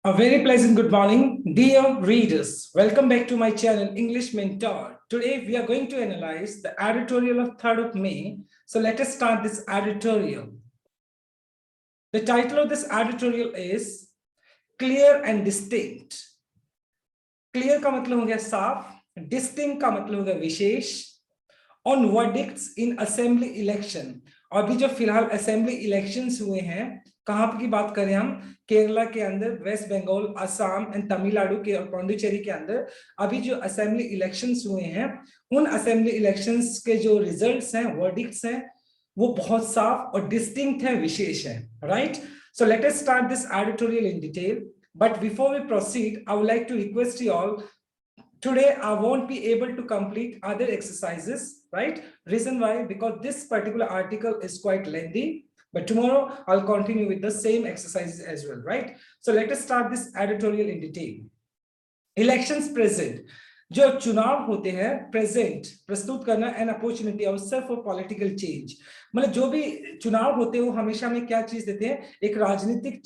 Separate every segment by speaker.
Speaker 1: A very pleasant good morning, dear readers. Welcome back to my channel, English Mentor. Today we are going to analyze the editorial of 3rd of May. So let us start this editorial. The title of this editorial is Clear and Distinct. Clear का मतलब हो गया साफ, distinct का मतलब हो गया विशेष. On verdicts in assembly election. अभी जो फिलहाल असेंबली इलेक्शंस हुए हैं, कहां की बात करें हम? केरला के अंदर, वेस्ट बंगाल, असम एंड तमिलनाडु के और पौंडीचेरी के अंदर अभी जो असेंबली इलेक्शंस हुए हैं, उन असेंबली इलेक्शंस के जो रिजल्ट्स हैं, वर्डिक्ट्स हैं, वो बहुत साफ और डिस्टिंक्ट है, विशेष है. Right? So let us start this editorial in detail. But before we proceed, I would like to request you all, today I won't be able to complete other exercises, right? Reason why? Because this particular article is quite lengthy, but tomorrow I'll continue with the same exercises as well, right? So let us start this editorial in detail. Elections present. जो चुनाव होते हैं, present प्रस्तुत करना an opportunity, अवसर for political change. मतलब जो भी चुनाव होते हैं वो हमेशा हमें क्या चीज देते हैं? एक राजनीतिक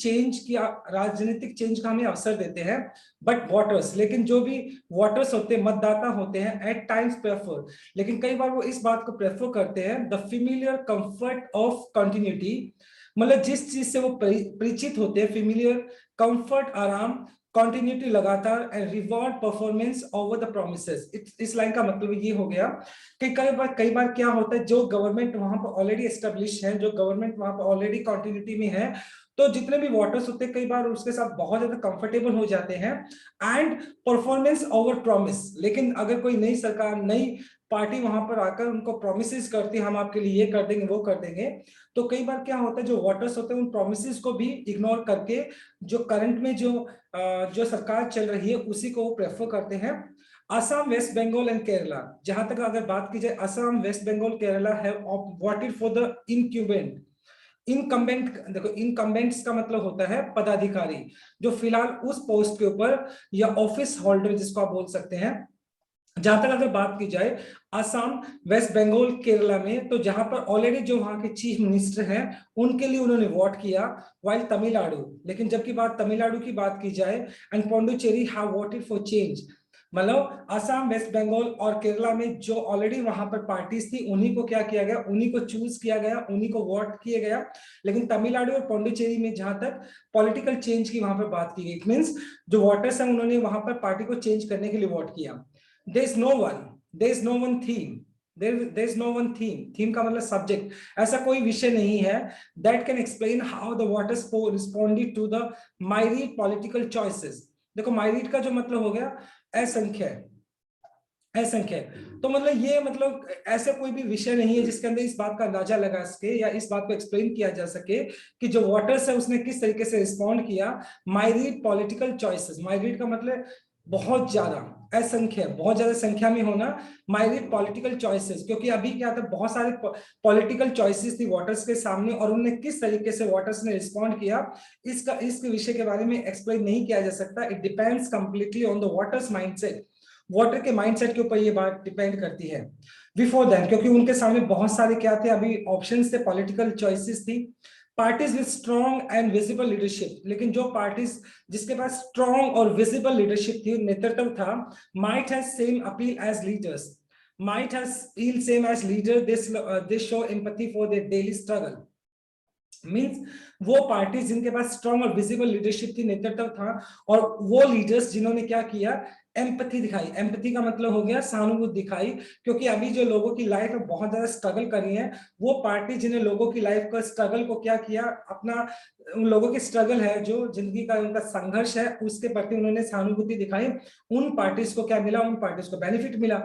Speaker 1: चेंज का हमें अवसर देते हैं. बट वोटर्स, लेकिन जो भी वोटर्स होते हैं, मतदाता होते हैं, एट टाइम्स प्रेफर, लेकिन कई बार वो इस बात को प्रेफर करते हैं, the familiar comfort of continuity. मतलब जिस चीज से वो परिचित होते हैं, फेमिलियर कंफर्ट, आराम, कंटिन्यूटी, लगातार, and reward performance over the promises. इस लाइन का मतलब ये हो गया कि कई बार क्या होता है, जो गवर्नमेंट वहां पर ऑलरेडी एस्टेब्लिश है, जो गवर्नमेंट वहां पर ऑलरेडी कंटिन्यूटी में है, तो जितने भी वोटर्स होते हैं कई बार उसके साथ बहुत ज्यादा कंफर्टेबल हो जाते हैं, एंड परफॉर्मेंस ओवर प्रॉमिस. लेकिन अगर कोई नई सरकार, नई पार्टी वहां पर आकर उनको प्रोमिसेस करती है, हम आपके लिए ये कर देंगे, वो कर देंगे, तो कई बार क्या होता है, जो वोटर्स होते हैं उन प्रोमिसेस को भी इग्नोर करके जो करंट में जो सरकार चल रही है उसी को वो प्रेफर करते हैं. असम, वेस्ट बंगाल एंड केरला, जहां तक अगर बात की जाए, Assam, West Bengal, Kerala have voted for the incumbent. देखो, इनकम्बेंट्स का मतलब होता है पदाधिकारी, जो फिलहाल उस पोस्ट के ऊपर, या ऑफिस होल्डर जिसको आप बोल सकते हैं. जहां तक अगर बात की जाए असम, वेस्ट बंगाल, केरला में, तो जहां पर ऑलरेडी जो वहां के चीफ मिनिस्टर हैं उनके लिए उन्होंने वोट किया. वाइल तमिलनाडु, लेकिन जबकि बात तमिलनाडु की बात की जाए, and Pondicherry have voted for change. मतलब असम, वेस्ट बंगाल और केरला में जो ऑलरेडी वहां पर पार्टीज थी, उन्हीं को क्या किया गया, उन्हीं को चूज किया गया, उन्हीं को वोट किया गया. लेकिन तमिलनाडु और पौंडुचेरी में जहां तक पॉलिटिकल चेंज की वहां पर बात की गई, मीन्स जो वोटर्स हैं उन्होंने वहां पर पार्टी को चेंज करने के लिए वोट किया. There is no one theme. There is no one theme. Theme का मतलब सब्जेक्ट. ऐसा कोई विषय नहीं है that can explain how the voters responded to the myriad political choices. देखो, myriad का जो मतलब हो गया असंख्य. तो मतलब ये, मतलब ऐसा कोई भी विषय नहीं है जिसके अंदर इस बात का अंदाजा लगा सके या इस बात को एक्सप्लेन किया जा सके कि जो वोटर्स है उसने किस तरीके से रिस्पॉन्ड किया. माइरीड पॉलिटिकल चॉइसेस. माइरीड का मतलब बहुत ज्यादा, असंख्य, बहुत ज्यादा संख्या में होना. माइरीड पॉलिटिकल चॉइसेस, क्योंकि अभी क्या था, बहुत सारे पॉलिटिकल चॉइसेस थी वोटर्स के सामने, और उन्हें किस तरीके से वोटर्स ने रिस्पॉन्ड किया, इस विषय के बारे में एक्सप्लेन नहीं किया जा सकता. It depends completely on the voters mindset. Voter के माइंडसेट के ऊपर ये बात डिपेंड करती है. बिफोर दैट, क्योंकि उनके सामने बहुत सारे क्या थे, अभी ऑप्शंस थे, पॉलिटिकल चॉइसेस थी. Parties with strong and visible leadership, लेकिन जो पार्टीज जिसके पास स्ट्रॉन्ग और विजिबल लीडरशिप थी, नेतृत्व था, might have same appeal as leaders. Might has feel same as leader. They show empathy for their daily struggle. Means वो पार्टी जिनके पास स्ट्रॉन्ग और विजिबल लीडरशिप थी, नेतृत्व था, और वो लीडर्स जिन्होंने क्या किया, एम्पैथी दिखाई. एम्पैथी का मतलब हो गया सहानुभूति दिखाई, क्योंकि अभी जो लोगों की लाइफ में बहुत ज्यादा स्ट्रगल कर रही है, वो पार्टी जिन्हें लोगों की लाइफ का स्ट्रगल को क्या किया, अपना उन लोगों की स्ट्रगल है, जो जिंदगी का उनका संघर्ष है, उसके प्रति उन्होंने सहानुभूति दिखाई. उन पार्टीज को क्या मिला, उन पार्टीज को बेनिफिट मिला.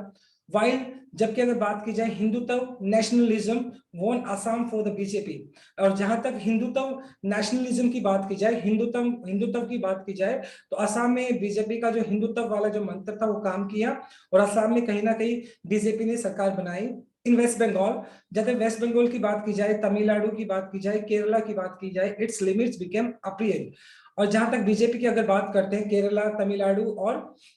Speaker 1: वाइल जबकि अगर बात की जाए हिंदुत्व, नेशनलिज्म वोन असम फॉर द बीजेपी. और जहां तक हिंदुत्व, नेशनलिज्म की बात की जाए, हिंदुत्व की बात की जाए, तो असम में बीजेपी का जो हिंदुत्व वाला जो मंत्र था वो काम किया, और असम में कहीं ना कहीं बीजेपी ने सरकार बनाई. इन वेस्ट बंगाल, जब वेस्ट बंगाल की बात की जाए, तमिलनाडु की बात की जाए, केरला की बात की जाए, इट्स लिमिट्स बिकेम अप्रियल. और जहां तक बीजेपी की अगर बात करते हैं, केरला, तमिलनाडु और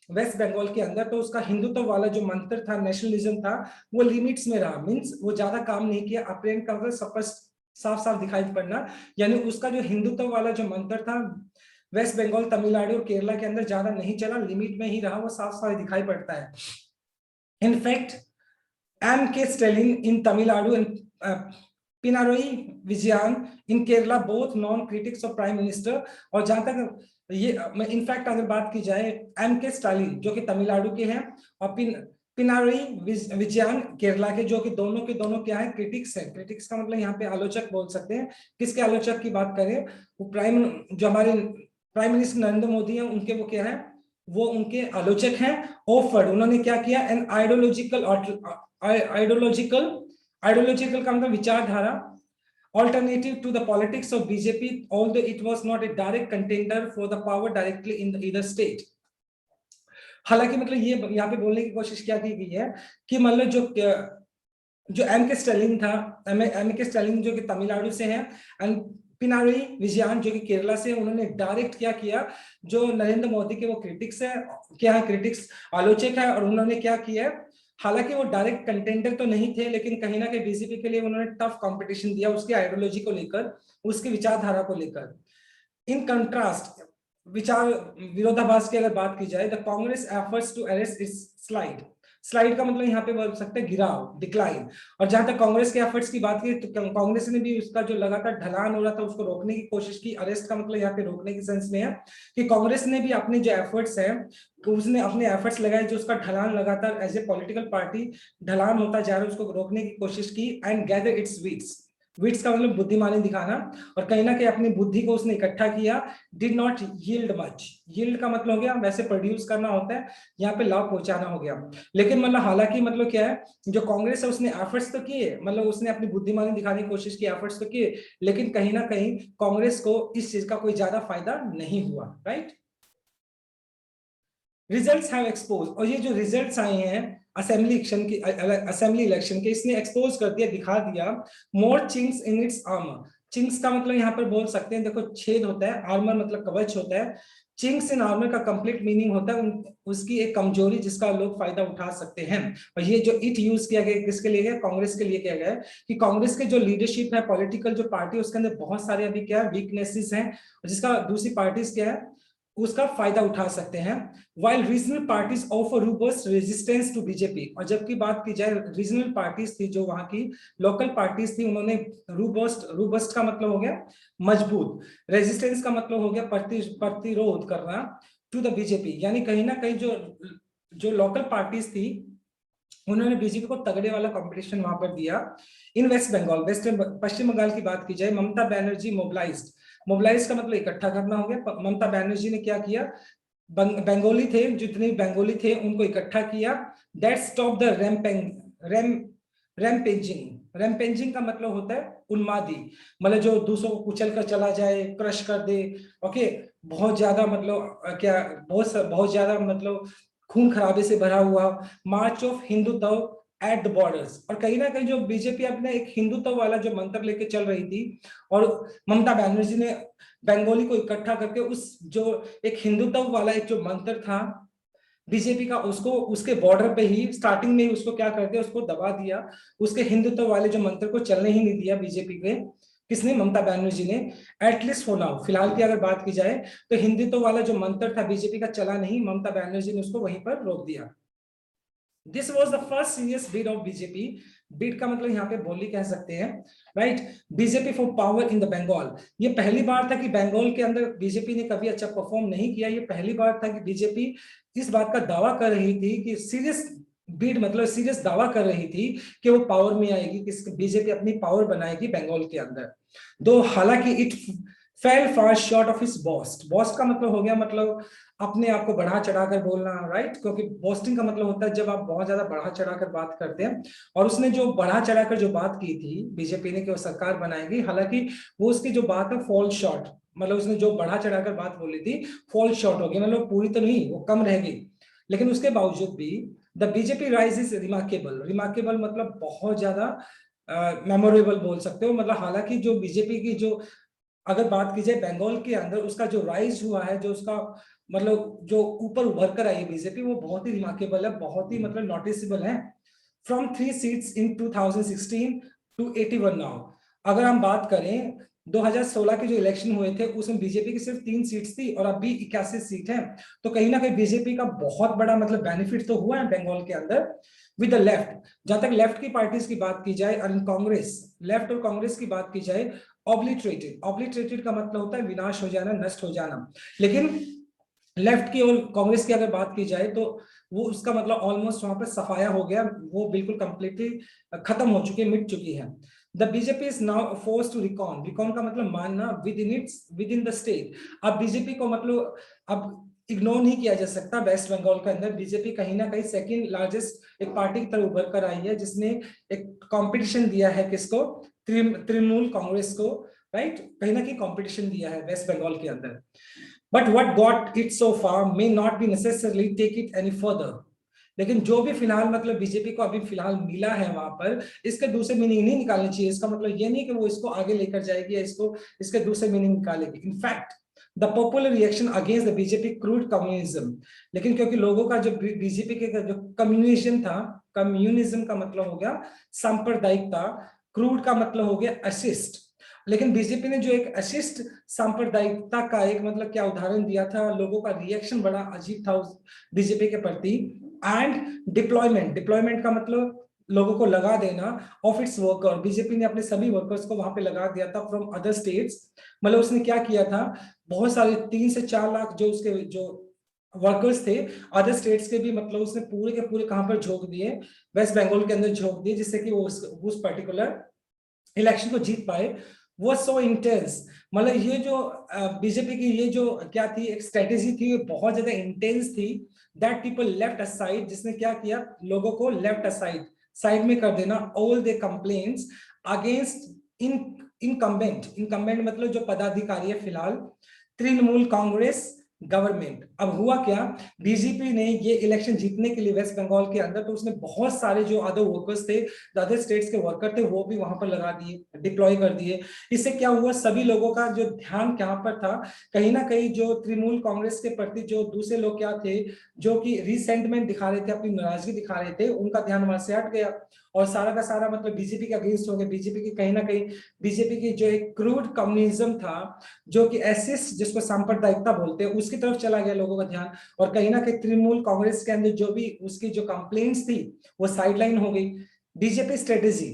Speaker 1: वेस्ट बंगाल के अंदर, तो उसका हिंदुत्व वाला जो मंत्र था, नेशनलिज्म था, वो लिमिट्स में रहा. मींस वो ज्यादा काम नहीं किया. अप्रियंट का मतलब स्पष्ट, साफ साफ दिखाई पड़ना, यानी उसका जो हिंदुत्व वाला जो मंत्र था, वेस्ट बंगाल, तमिलनाडु और केरला के अंदर ज्यादा नहीं चला, लिमिट में ही रहा, वो साफ साफ दिखाई पड़ता है। In fact M.K. Stalin in Tamil Nadu and Pinarayi Vijayan in Kerala, both non-critics of Prime Minister। और जहां तक ये इनफैक्ट अगर बात की जाए M.K. Stalin जो कि तमिलनाडु के हैं और पिनारई विजयन केरला के, जो कि दोनों के दोनों क्या है, क्रिटिक्स है। क्रिटिक्स का मतलब यहाँ पे आलोचक बोल सकते हैं। किसके आलोचक की बात करें, वो जो हमारे प्राइम मिनिस्टर नरेंद्र मोदी हैं उनके वो क्या है, वो उनके आलोचक हैं। ऑफर्ड, उन्होंने क्या किया, एन आइडियोलॉजिकल का मतलब विचारधारा, alternative to the politics of BJP, although it was not a direct contender for the power directly in either state। हालांकि मतलब ये यहाँ पे बोलने की कोशिश क्या की गई है कि मतलब जो M.K. स्टालिन था, M.K. स्टालिन जो कि तमिलनाडु से हैं, एंड पिनारई विजयन जो कि केरला से, उन्होंने डायरेक्ट क्या किया, जो नरेंद्र मोदी के वो क्रिटिक्स है, क्या है, क्रिटिक्स आलोचक है, और उन्होंने क्या किया, हालांकि वो डायरेक्ट कंटेंडर तो नहीं थे, लेकिन कहीं ना कहीं बीजेपी के लिए उन्होंने टफ कंपटीशन दिया उसकी आइडियोलॉजी को लेकर, उसकी विचारधारा को लेकर। इन कंट्रास्ट, विचार विरोधाभास की अगर बात की जाए, the Congress efforts to arrest its slide का मतलब यहाँ पे बोल सकते हैं गिराव, डिक्लाइन। और जहां तक कांग्रेस के एफर्ट्स की बात की तो कांग्रेस ने भी उसका जो लगातार ढलान हो रहा था उसको रोकने की कोशिश की। अरेस्ट का मतलब यहाँ पे रोकने की सेंस में है कि कांग्रेस ने भी अपने जो एफर्ट्स है, उसने अपने एफर्ट्स लगाए, जो उसका ढलान लगातार एज ए पॉलिटिकल पार्टी ढलान होता जा रहा है, उसको रोकने की कोशिश की। एंड गैदर इट्स विट्स का मतलब बुद्धिमानी दिखाना, और कहीं ना कहीं अपनी बुद्धि को उसने इकट्ठा किया। Did not yield much, yield का मतलब हो गया वैसे प्रोड्यूस करना होता है, यहाँ पे लाभ पहुंचाना हो गया। लेकिन मतलब हालांकि मतलब क्या है, जो कांग्रेस है उसने एफर्ट्स तो किए, मतलब उसने अपनी बुद्धिमानी दिखाने की कोशिश की, एफर्ट्स तो किए, लेकिन कहीं ना कहीं कांग्रेस को इस चीज का कोई ज्यादा फायदा नहीं हुआ। राइट, रिजल्ट्स हैव एक्सपोज, और ये जो रिजल्ट्स आए हैं असेंबली इलेक्शन के, इसने एक्सपोज कर दिया, दिखा दिया, मोर chinks in its armour. Chinks का मतलब यहाँ पर बोल सकते हैं, देखो छेद होता है, आर्मर मतलब कवच होता है, चिंक्स इन आर्मर का कंप्लीट मीनिंग होता है उसकी एक कमजोरी जिसका लोग फायदा उठा सकते हैं। और ये जो इट यूज किया गया किसके लिए गया, कांग्रेस के लिए किया गया है, कि कांग्रेस के जो लीडरशिप है, पॉलिटिकल जो पार्टी, उसके अंदर बहुत सारे अभी क्या वीकनेसेस हैं, जिसका दूसरी पार्टीज क्या है उसका फायदा उठा सकते हैं। While regional parties offer robust resistance to BJP, और जबकि बात की जाए रीजनल पार्टीज थी, जो वहां की लोकल पार्टीज थी, उन्होंने रोबस्ट का मतलब हो गया मजबूत, रेजिस्टेंस का मतलब हो गया प्रतिरोध करना टू द बीजेपी, यानी कहीं ना कहीं जो लोकल पार्टीज थी उन्होंने बीजेपी को तगड़े वाला कंपटीशन वहां पर दिया। इन वेस्ट बंगाल, पश्चिम बंगाल की बात की जाए, ममता बनर्जी मोबिलाइज का मतलब इकट्ठा करना हो गया। ममता बनर्जी ने क्या किया, बंगाली थे, जितने बंगाली थे उनको इकट्ठा किया। दैट स्टॉप द रैम्पेजिंग का मतलब होता है उन्मादी, मतलब जो दूसरों को कुचल कर चला जाए, क्रश कर दे। ओके, बहुत ज्यादा मतलब क्या, बहुत ज्यादा मतलब खून खराबे से भरा हुआ march of Hindutva at the borders. और कहीं ना कहीं जो बीजेपी अपने एक हिंदुत्व वाला जो मंत्र लेके चल रही थी, और ममता बनर्जी ने बंगाली को इकट्ठा करके उस जो एक हिंदुत्व वाला एक जो मंत्र था बीजेपी का, उसको उसके बॉर्डर पे ही स्टार्टिंग में ही उसको क्या कर दिया, उसको दबा दिया, उसके हिंदुत्व वाले जो मंत्र को चलने ही नहीं दिया बीजेपी के। किसने, ममता बनर्जी ने। एटलीस्ट फॉर नाउ, फिलहाल की अगर बात की जाए तो हिंदुत्व वाला जो मंत्र था बीजेपी का चला नहीं, ममता बनर्जी ने उसको वहीं पर रोक दिया। This was the first serious bid of BJP, bid का मतलब यहाँ पे बोली कह सकते हैं, right, BJP for power in the Bengal. ये पहली बार था कि बंगाल के अंदर बीजेपी ने कभी अच्छा परफॉर्म नहीं किया। ये पहली बार था कि बीजेपी इस बात का दावा कर रही थी कि सीरियस बिड मतलब सीरियस दावा कर रही थी कि वो पावर में आएगी, कि बीजेपी अपनी पावर बनाएगी बंगाल के अंदर। दो हालांकि it fell far short of his boast का मतलब हो गया मतलब अपने आप को बढ़ा चढ़ाकर बोलना, राइट, क्योंकि बोस्टिंग का मतलब होता है जब आप बहुत ज्यादा बढ़ा चढ़ाकर बात करते हैं। और उसने जो बढ़ा चढ़ाकर जो बात की थी बीजेपी ने कि वो सरकार बनाएगी, हालांकि वो उसकी जो बात है फॉल शॉर्ट, मतलब उसने जो बढ़ा चढ़ाकर बात बोली थी फॉल शॉर्ट हो गई, मतलब पूरी तो नहीं, वो कम रह गई। लेकिन उसके बावजूद भी the BJP rise is remarkable मतलब बहुत ज्यादा मेमोरेबल बोल सकते हो। मतलब हालांकि जो बीजेपी की जो अगर बात की जाए बंगाल के अंदर उसका जो राइज हुआ है, जो उसका मतलब जो ऊपर उभर कर आई है बीजेपी, वो बहुत ही रिमार्केबल है, बहुत ही मतलब नोटिसेबल है। From 3 seats in 2016 to 81 now. अगर हम बात करें 2016 के जो इलेक्शन हुए थे उसमें बीजेपी की सिर्फ 3 सीट्स थी और अभी 81 सीट है। तो कहीं ना कहीं बीजेपी का बहुत बड़ा मतलब बेनिफिट तो हुआ है बंगाल के अंदर विद द लेफ्ट। जहां तक लेफ्ट की पार्टीज की बात की जाए और इन कांग्रेस, लेफ्ट और कांग्रेस की बात की जाए, ऑब्लिटरेटेड, ऑब्लिटरेटेड का मतलब होता है विनाश हो जाना, नष्ट हो जाना। लेकिन लेफ्ट की और कांग्रेस की अगर बात की जाए तो वो उसका मतलब ऑलमोस्ट वहां पर सफाया हो गया, वो बिल्कुल कंप्लीटली खत्म हो चुकी है, मिट चुकी है। The BJP is now force to reckon, reckon का मतलब मानना विद इन द स्टेट। अब बीजेपी को मतलब अब इग्नोर नहीं किया जा सकता। वेस्ट बंगाल के अंदर बीजेपी कहीं ना कहीं सेकंड लार्जेस्ट एक पार्टी की तरह उभर कर आई है, जिसने एक कंपटीशन दिया है किसको, तृणमूल कांग्रेस को, राइट, कहीं ना कहीं कंपटीशन दिया है वेस्ट बंगाल के अंदर। But what got it so far may not be necessarily take it any further. लेकिन जो भी फिलहाल मतलब बीजेपी को अभी फिलहाल मिला है वहां पर, इसके दूसरे मीनिंग नहीं निकालनी चाहिए। इसका मतलब ये नहीं कि वो इसको आगे लेकर जाएगी या इसको इसके दूसरे मीनिंग निकालेगी। In fact the popular reaction against the BJP crude communism, लेकिन क्योंकि लोगों का जो बीजेपी के जो कम्युनिज्म था, कम्युनिज्म का मतलब हो गया सांप्रदायिकता, क्रूड का मतलब हो गया अशिष्ट। लेकिन बीजेपी ने जो एक अशिष्ट सांप्रदायिकता का एक मतलब क्या उदाहरण दिया था, लोगों का रिएक्शन बड़ा अजीब था उस बीजेपी के प्रति। एंड डिप्लॉयमेंट, डिप्लॉयमेंट का मतलब लोगों को लगा देना ऑफ इट्स वर्कर, बीजेपी ने अपने सभी वर्कर्स को वहां पे लगा दिया था फ्रॉम अदर स्टेट्स। मतलब उसने क्या किया था, बहुत सारे 3 से 4 लाख जो उसके जो वर्कर्स थे अदर स्टेट्स के भी, मतलब उसने पूरे के पूरे कहां पर झोंक दिए, वेस्ट बंगाल के अंदर झोंक दिए, जिससे कि वो उस पर्टिकुलर इलेक्शन को जीत पाए। वो सो इंटेंस, मतलब ये जो बीजेपी की ये जो क्या थी एक स्ट्रेटेजी थी, ये बहुत ज्यादा इंटेंस थी, दैट पीपल लेफ्ट असाइड, जिसने क्या किया लोगों को लेफ्ट असाइड, साइड में कर देना all they complaints against in incumbent, incumbent मतलब जो पदाधिकारी है फिलहाल, तृणमूल कांग्रेस गवर्नमेंट। अब हुआ क्या, बीजेपी ने ये इलेक्शन जीतने के लिए वेस्ट बंगाल के अंदर, तो उसने बहुत सारे जो अदर वर्कर्स थे, अदर स्टेट्स के वर्कर थे, वो भी वहां पर लगा दिए, डिप्लॉय कर दिए। इससे क्या हुआ, सभी लोगों का जो ध्यान कहां पर था, कहीं ना कहीं जो तृणमूल कांग्रेस के प्रति जो दूसरे लोग क्या थे, जो कि रिसेंटमेंट दिखा रहे थे, अपनी नाराजगी दिखा रहे थे, उनका ध्यान वहां से हट गया और सारा का सारा मतलब बीजेपी के अगेंस्ट हो गया। बीजेपी की कहीं ना कहीं, बीजेपी की जो एक क्रूड कम्युनिज्म था, जो कि एसिस्ट जिसको सांप्रदायिकता बोलते हैं, उसकी तरफ चला गया लोगों का ध्यान। और कहीं ना कहीं तृणमूल कांग्रेस के अंदर जो भी उसकी जो कंप्लेंट्स थी वो साइडलाइन हो गई। बीजेपी स्ट्रेटेजी,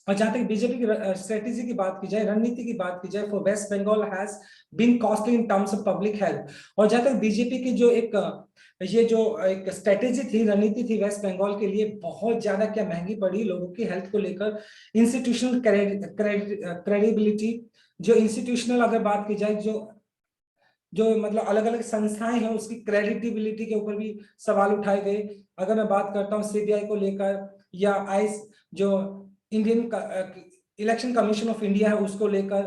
Speaker 1: और जहां तक बीजेपी की स्ट्रेटेजी की बात की जाए, रणनीति की बात की जाए, for West Bengal has been costly in terms of public health. और जहां तक बीजेपी की जो एक ये जो एक स्ट्रेटेजी थी, रणनीति थी वेस्ट बंगाल के लिए, बहुत ज्यादा क्या महंगी पड़ी लोगों की हेल्थ को लेकर। इंस्टीट्यूशनल क्रेडिबिलिटी, जो इंस्टीट्यूशनल अगर बात की जाए, जो जो मतलब अलग अलग संस्थाएं हैं उसकी क्रेडिबिलिटी के ऊपर भी सवाल उठाए गए। अगर मैं बात करता हूँ सीबीआई को लेकर, या आईस जो Indian election commission of India है उसको लेकर,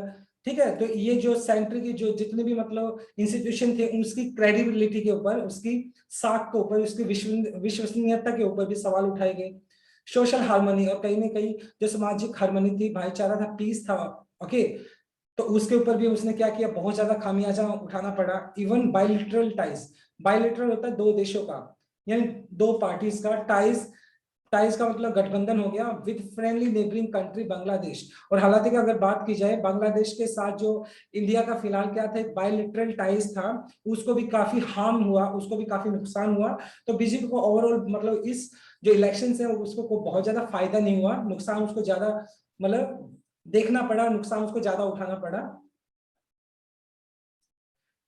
Speaker 1: ठीक है, तो ये जो सेंटर की जो जितने भी मतलब इंस्टीट्यूशन थे, उसकी क्रेडिबिलिटी के ऊपर, उसकी साख के ऊपर, उसकी विश्वसनीयता के ऊपर भी सवाल उठाए गए। सोशल हार्मनी, और कहीं ना कहीं जो सामाजिक हार्मनी थी, भाईचारा था, पीस था, ओके, तो उसके ऊपर भी उसने क्या किया, बहुत ज्यादा खामियाजा उठाना पड़ा। इवन बायलिटरल टाइज, बायलिटरल होता है दो देशों का, यानी दो पार्टीज का टाइज, टाइज का मतलब गठबंधन हो गया with friendly neighbouring country Bangladesh. और हालांकि अगर बात की जाए बांग्लादेश के साथ जो इंडिया का फिलहाल क्या था, एक बायलिटरल टाइज था, उसको भी काफी हार्म हुआ, उसको भी काफी नुकसान हुआ। तो बीजेपी को ओवरऑल मतलब इस जो इलेक्शन है उसको को बहुत ज्यादा फायदा नहीं हुआ, नुकसान उसको ज्यादा मतलब देखना पड़ा, नुकसान उसको ज्यादा उठाना पड़ा।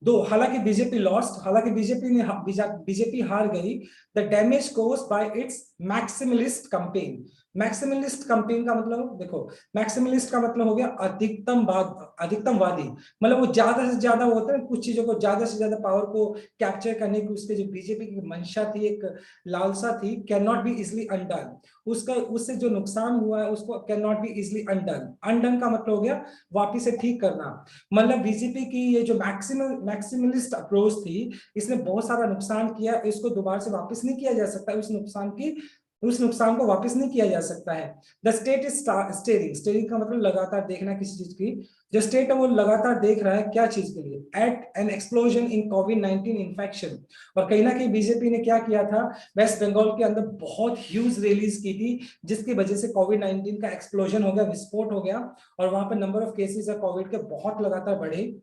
Speaker 1: दो, हालांकि बीजेपी लॉस्ट, हालांकि बीजेपी हार गई, the damage cause by its maximalist campaign. Maximalist campaign का मतलब देखो, मैक्सिमलिस्ट का मतलब हो गया अधिकतमवादी, मतलब वो ज्यादा से ज्यादा होता है कुछ चीजों को ज्यादा से ज्यादा पावर को कैप्चर करने की, उसके जो बीजेपी की मंशा थी, एक लालसा थी, can not be easily undone. उसका उससे जो नुकसान हुआ है उसको can not be easily undone. Undone का मतलब हो गया वापिस से ठीक करना। मतलब बीजेपी की ये जो मैक्सिमलिस्ट अप्रोच थी, इसने बहुत सारा नुकसान किया, इसको दोबारा से वापस नहीं किया जा सकता उस नुकसान की उस नुकसान को वापस नहीं किया जा सकता है। The state is steering, steering का मतलब लगातार देखना किसी चीज की, जो स्टेट है वो लगातार देख रहा है क्या चीज के लिए, एट एन एक्सप्लोजन इन कोविड-19 इन्फेक्शन। और कहीं ना कहीं बीजेपी ने क्या किया था, वेस्ट बंगाल के अंदर बहुत ह्यूज रैलीज की थी, जिसकी वजह से कोविड-19 का एक्सप्लोजन हो गया, विस्फोट हो गया, और वहां पर नंबर ऑफ केसेस है कोविड के बहुत लगातार बढ़े।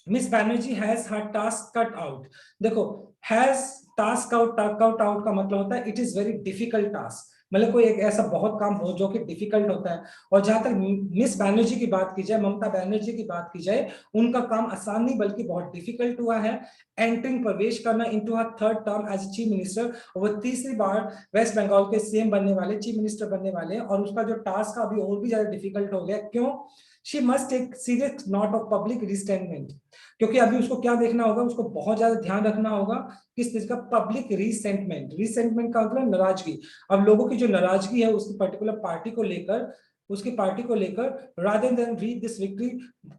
Speaker 1: Miss Banerjee has her task cut out. देखो, हैज टास्क आउट का मतलब होता है it is very difficult task, मतलब कोई एक ऐसा बहुत काम हो जो कि डिफिकल्ट होता है। और जहां तक मिस बैनर्जी की बात की जाए, ममता बनर्जी की बात की जाए, उनका काम आसान नहीं बल्कि बहुत डिफिकल्ट हुआ है। एंटरिंग, प्रवेश करना into her third term as chief minister, और वो तीसरी बार वेस्ट बंगाल के सीएम बनने वाले, चीफ मिनिस्टर बनने वाले हैं, और उसका जो टास्क अभी और भी ज्यादा डिफिकल्ट हो गया। क्यों? She must take serious note of public resentment, क्योंकि अभी उसको क्या देखना होगा, उसको बहुत ज्यादा ध्यान रखना होगा किस चीज का, पब्लिक रिसेंटमेंट। रिसेंटमेंट का मतलब नाराजगी। अब लोगों की जो नाराजगी है उसकी पर्टिकुलर पार्टी को लेकर, उसकी पार्टी को लेकर, rather than read this victory,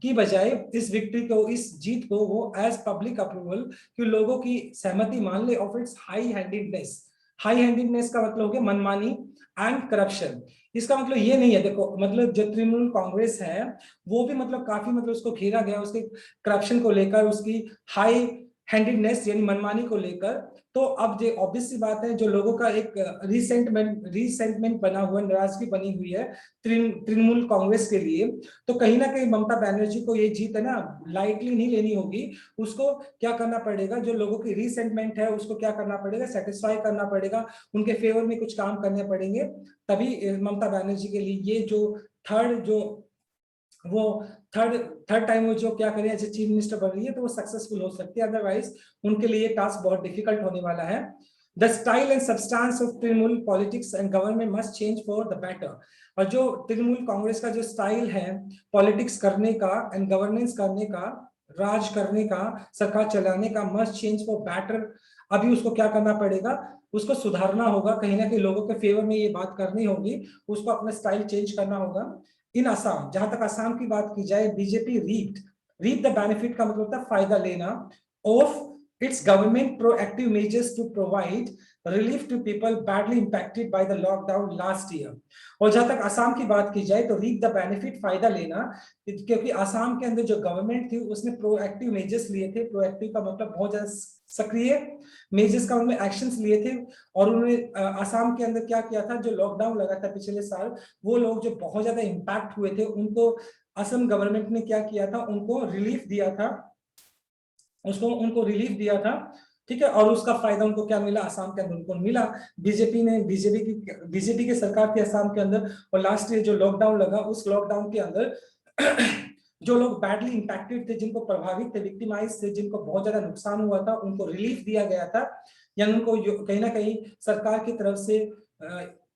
Speaker 1: की बजाय इस विक्ट्री को, इस जीत को वो एज पब्लिक अप्रूवल, कि लोगों की सहमति मान ले, of its high handedness. High handedness का मतलब हो गया मनमानी एंड करप्शन। इसका मतलब ये नहीं है, देखो मतलब जो तृणमूल कांग्रेस है वो भी मतलब काफी मतलब उसको घेरा गया उसके करप्शन को लेकर, उसकी हाई हैंडेडनेस यानी मनमानी को लेकर। तो अब जो ऑब्वियस सी बात है, जो लोगों का एक रिसेंटमेंट बना हुआ, नाराजगी बनी हुई है तृणमूल कांग्रेस के लिए, तो कहीं ना कहीं ममता बनर्जी को ये जीत है ना लाइटली नहीं लेनी होगी। उसको क्या करना पड़ेगा, जो लोगों की रिसेंटमेंट है उसको क्या करना पड़ेगा, सेटिस्फाई करना पड़ेगा, उनके फेवर में कुछ काम करने पड़ेंगे, तभी ममता बनर्जी के लिए ये जो थर्ड जो वो थर्ड थर्ड टाइम वो जो क्या करें एज चीफ मिनिस्टर बन रही है तो वो सक्सेसफुल हो सकती है, अदरवाइज उनके लिए टास्क बहुत डिफिकल्ट होने वाला है। The style and substance of Trinamool politics and government must change for the better. और जो तृणमूल कांग्रेस का जो स्टाइल है पॉलिटिक्स करने का एंड गवर्नेंस करने का, राज करने का, सरकार चलाने का, मस्ट चेंज फॉर बेटर। अभी उसको क्या करना पड़ेगा, उसको सुधारना होगा, कहीं ना कहीं लोगों के फेवर में ये बात करनी होगी, उसको अपना स्टाइल चेंज करना होगा। इन असम, जहां तक असम की बात की जाए, बीजेपी रीप द बेनिफिट का मतलब होता है फायदा लेना, of its government proactive measures to provide relief to people badly impacted by the lockdown last year. और जहां तक असम की बात की जाए तो रीप द बेनिफिट, फायदा लेना, क्योंकि असम के अंदर जो गवर्नमेंट थी उसने प्रोएक्टिव मेजर्स लिए थे। प्रोएक्टिव का मतलब बहुत ज्यादा सक्रिय, मेजर्स का उन्होंने एक्शंस लिए थे, और उन्होंने असम के अंदर क्या किया था, जो लॉकडाउन लगा था पिछले साल, वो लोग जो बहुत ज्यादा इंपैक्ट हुए थे उनको असम गवर्नमेंट ने क्या किया था, उनको रिलीफ दिया था, उसको उनको रिलीफ दिया था। ठीक है, और उसका फायदा उनको क्या मिला, असम के अंदर उनको मिला। बीजेपी की सरकार थी असम के अंदर, और लास्ट ईयर जो लॉकडाउन लगा उस लॉकडाउन के अंदर जो लोग बैडली इंपैक्टेड थे, जिनको प्रभावित थे, विक्टिमाइज थे, जिनको बहुत ज्यादा नुकसान हुआ था, उनको रिलीफ दिया गया था, या उनको कहीं ना कहीं सरकार की तरफ से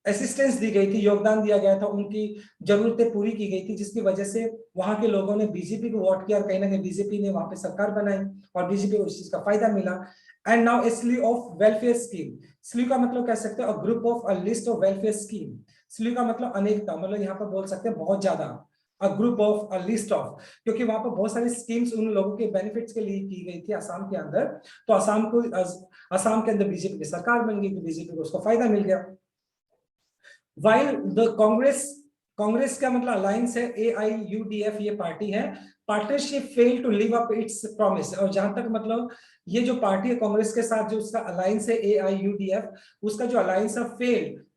Speaker 1: असिस्टेंस दी गई थी, योगदान दिया गया था, उनकी जरूरतें पूरी की गई थी, जिसकी वजह से वहां के लोगों ने बीजेपी को वोट किया, और कहीं ना कहीं बीजेपी ने वहां पे सरकार बनाई, और बीजेपी को इस चीज का फायदा मिला। And now A sleeve of welfare scheme. Sleeve का मतलब कह सकते हैं group of a list of welfare scheme. Sleeve का मतलब अनेकता, मतलब यहाँ पर बोल सकते हैं बहुत ज्यादा, a group of, a list of, क्योंकि वहां पर बहुत सारी स्कीम्स उन लोगों के बेनिफिट्स के लिए की गई थी असम के अंदर। तो असम के अंदर बीजेपी की सरकार बन गई, तो बीजेपी को उसको फायदा मिल गया। वाइल द कांग्रेस का मतलब अलायंस है, AIUDF ये पार्टी है, partnership fail to live up its promise. और जहां तक मतलब ये जो पार्टी है कांग्रेस के साथ जो उसका अलायंस है AIUDF, उसका जो अलायंस है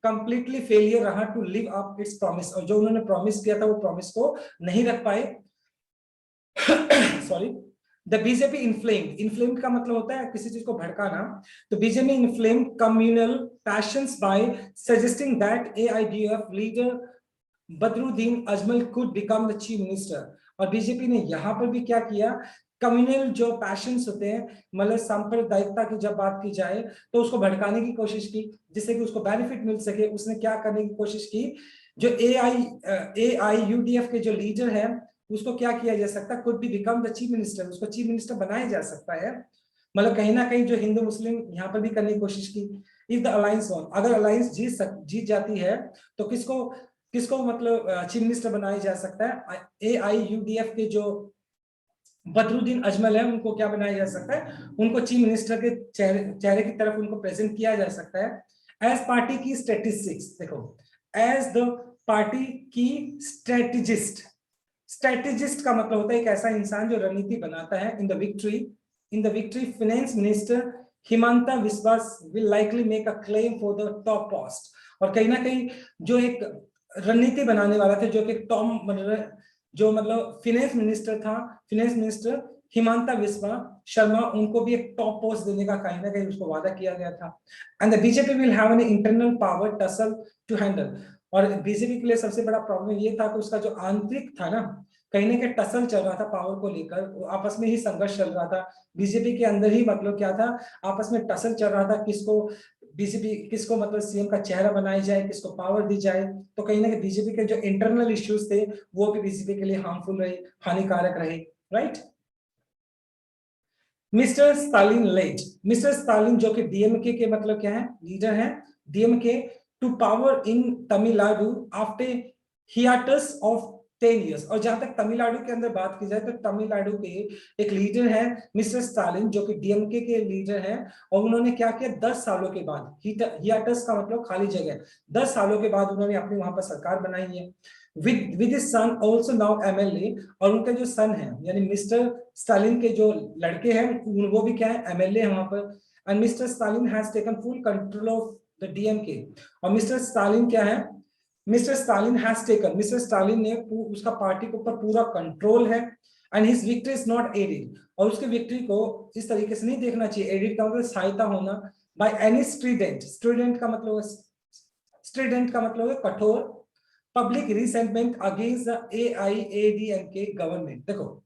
Speaker 1: कंप्लीटली फेलियर रहा to live up its promise, और जो उन्होंने प्रॉमिस किया था वो प्रॉमिस को नहीं रख पाए। सॉरी। द बीजेपी इन्फ्लेम्ड का मतलब होता है किसी चीज को भड़काना। तो BJP inflamed communal passions by suggesting that AIUDF leader Badruddin Ajmal could become the chief minister. और बीजेपी ने यहां पर भी क्या किया, कम्युनल जो पैशंस होते हैं, मतलब सांप्रदायिकता की जब बात की जाए, तो उसको भड़काने की कोशिश की, जिससे कि उसको बेनिफिट मिल सके। उसने क्या करने की कोशिश की, जो AIUDF के जो लीडर है उसको क्या किया जा सकता है, could be become the chief minister, उसको चीफ मिनिस्टर बनाया जा सकता है। मतलब कहीं ना कहीं जो हिंदू मुस्लिम यहाँ पर भी करने की कोशिश की। इफ द अलायंस वन, अगर अलायंस जीत जाती है तो किसको किसको मतलब चीफ मिनिस्टर बनाया जा सकता है, AIUDF के जो बदरुद्दीन अजमल है, उनको क्या बनाया जा सकता है, उनको चीफ मिनिस्टर के चेहरे की तरफ उनको प्रेजेंट किया जा सकता है। एज पार्टी की स्टैटिस्टिक्स, देखो एज द पार्टी की स्ट्रेटेजिस्ट, स्ट्रेटेजिस्ट का मतलब होता है एक ऐसा इंसान जो रणनीति बनाता है। In the victory finance minister Himanta Biswas will likely make a claim for the top post. और कहीं ना कहीं जो एक रणनीति बनाने वाला था, जो कि टॉम जो मतलब फाइनेंस मिनिस्टर हिमंता विश्वा शर्मा, उनको भी एक टॉप पोस्ट देने का कहीं ना कहीं उसको वादा किया गया था। And the BJP will have an internal power tussle to handle. और बीजेपी के लिए सबसे बड़ा प्रॉब्लम ये था कि उसका जो आंतरिक था ना, कहीं ना कहीं टसल चल रहा था पावर को लेकर, आपस में ही संघर्ष चल रहा था बीजेपी के अंदर ही। मतलब क्या था, आपस में टसल चल रहा था, किसको मतलब सीएम का चेहरा बनाया जाए, किसको पावर दी जाए। तो कहीं ना कहीं बीजेपी के जो इंटरनल इश्यूज थे वो भी बीजेपी के लिए हार्मफुल रहे, हानिकारक रहे, right. Mister Stalin led, mister Stalin जो कि डीएमके के मतलब क्या है, लीडर है DMK, to power in Tamil Nadu after hiatus of 10 years। और जहां तक तमिलनाडु के अंदर बात की जाए तो तमिलनाडु के एक लीडर है मिस्टर स्टालिन, जो कि डीएमके के लीडर हैं। और उन्होंने क्या किया, 10 सालों के बाद, हियाटस का मतलब खाली जगह, 10 सालों के बाद उन्होंने अपनी वहां पर सरकार बनाई है। With his son also now MLA. और उनके जो सन है यानी मिस्टर स्टालिन के जो लड़के हैं वो भी क्या है, एमएलए है वहां पर। And mister Stalin has taken full control of the DMK. और मिस्टर स्टालिन क्या है, मिस्टर स्टालिन ने उसका पार्टी के ऊपर पूरा कंट्रोल है। And his victory is not added. और उसके विक्ट्री को इस तरीके से नहीं देखना चाहिए, एडिड का मतलब सहायता होना, बाय एनी स्टूडेंट। स्टूडेंट का मतलब है कठोर public resentment against the AIADMK government. देखो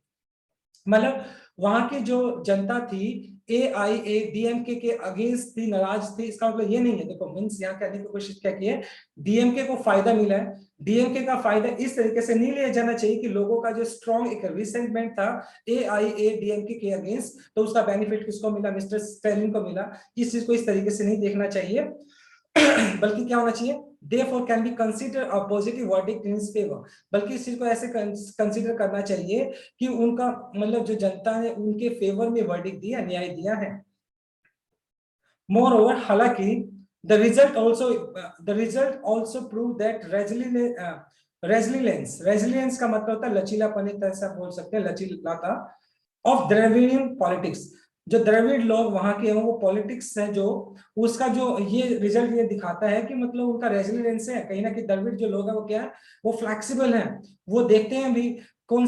Speaker 1: मतलब वहां की जो जनता थी एआईएडीएमके के अगेंस्ट थी, नाराज थी। इसका मतलब ये नहीं है, देखो मींस यहाँ कहने की कोशिश क्या की है, डीएमके को फायदा मिला है। डीएमके का फायदा इस तरीके से नहीं लिया जाना चाहिए कि लोगों का जो स्ट्रॉन्ग एक रिसेंटमेंट था एआईएडीएमके के अगेंस्ट, तो उसका बेनिफिट किसको मिला, मिस्टर स्टालिन को मिला। इस चीज को इस तरीके से नहीं देखना चाहिए बल्कि क्या होना चाहिए, therefore can be considered a positive verdict in his favor। बल्कि इस चीज को ऐसे कंसीडर करना चाहिए कि उनका मतलब जो जनता ने उनके फेवर में वर्डिक्ट दिया, न्याय दिया है। मोर ओवर हालांकि the result also proved that resilience का मतलब होता है लचीलापन, एक तरह से आप बोल सकते हैं लचीलाता ऑफ द्रविडियन पॉलिटिक्स। जो द्रविड़ लोग वहां के हैं वो पॉलिटिक्स है जो उसका जो ये रिजल्ट ये दिखाता है कि मतलब उनका रेजिलियंस है। कहीं ना कहीं द्रविड़ जो लोग है वो क्या है, वो फ्लेक्सिबल है। वो देखते हैं भी कौन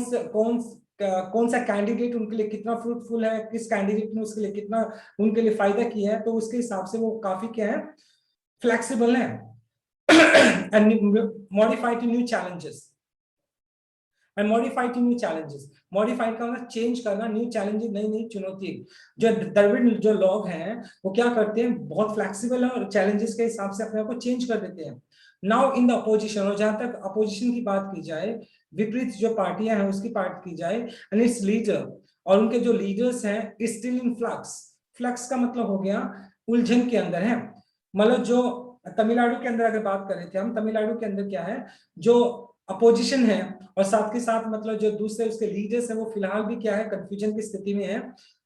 Speaker 1: सा कैंडिडेट उनके लिए कितना फ्रूटफुल है, किस कैंडिडेट ने उसके लिए कितना उनके लिए फायदा किया है, तो उसके हिसाब से वो काफी क्या है, फ्लेक्सिबल है and modify to new challenges. And modify to new challenges, modify का मतलब चेंज करना, न्यू चैलेंजेस नई नई चुनौती। जो द्रविड़ जो लोग हैं वो क्या करते हैं, बहुत फ्लेक्सिबल है और चैलेंजेस के हिसाब से अपने आप को चेंज कर देते हैं। नाउ इन द अपोजिशन, और जहां तक अपोजिशन की बात की जाए, विपरीत जो पार्टियां हैं उसकी बात की जाए, एंड इट्स लीडर और उनके जो लीडर्स हैं स्टिल इन फ्लक्स। फ्लक्स का मतलब हो गया उलझन के अंदर है। मतलब जो तमिलनाडु के अंदर अगर बात कर रहे थे हम, तमिलनाडु के अंदर क्या है, जो अपोजिशन है और साथ के साथ मतलब जो दूसरे उसके लीडर्स है वो फिलहाल भी क्या है, कंफ्यूजन की स्थिति में है।